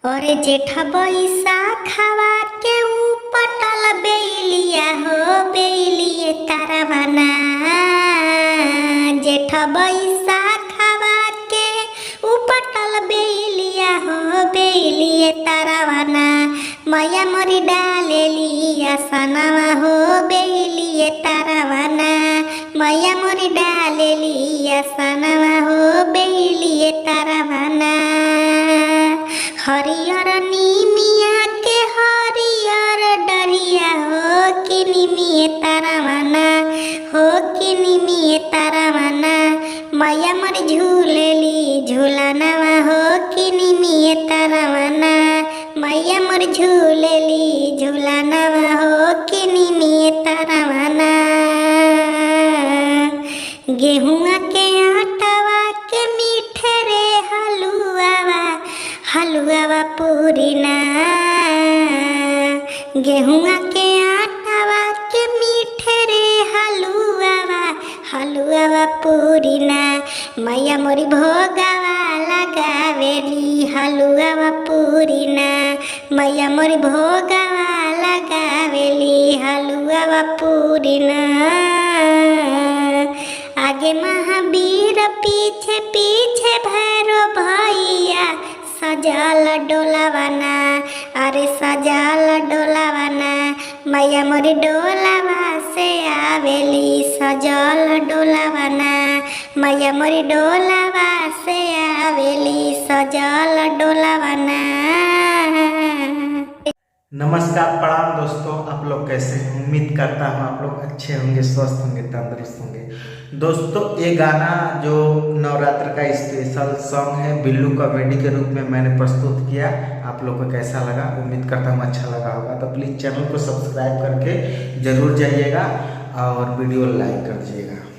और जेठा बैसाखवा के उपटल बेलिया हो बेलिए तारवना। जेठा बैसाखवा के उपटल बेलिया हो बेलिए तारवना। मैया मोरी डालेलिया सनवा हो बेलिए तारवना। मैया मोरी डालेलिया सनवा हो बेलिए तारवना। हरियर नीमिया के हरियर डरिया हो कि निमिए तारवना हो कि निमिए तारवना। मैया मोर झूलेली झूलनवा हो कि निमिए तारवना। मैया मोर झूलेली झूलनवा हो कि निमिए तारवना। गेहुआ के आटावा के मीठे रे हलुआवा हलुआवा पूरीना। गेहुआ के आटावा के मीठे रे हलुआवा हलुआवा पूरीना। मैया मोरी भोगावा लगावेली हलुआवा पूरीना। मैया मोरी भोगावा लगावेली हलुआवा पूरीना। आगे महावीर पीछे पीछे भैरो भैया सजल डोलावना। अरे सजल डोलावना। मैया मोरी डोलावा से आवेली सजल डोलावना। मैया मोरी डोलावा से आवेली सजल डोलावना। नमस्कार प्रणाम दोस्तों, आप लोग कैसे हैं? उम्मीद करता हूँ आप लोग अच्छे होंगे, स्वस्थ होंगे, तंदुरुस्त होंगे। दोस्तों ये गाना जो नवरात्र का स्पेशल सॉन्ग है बिल्लू कॉमेडी के रूप में मैंने प्रस्तुत किया, आप लोग को कैसा लगा? उम्मीद करता हूँ अच्छा लगा होगा। तो प्लीज़ चैनल को सब्सक्राइब करके ज़रूर जाइएगा और वीडियो लाइक कर दीजिएगा।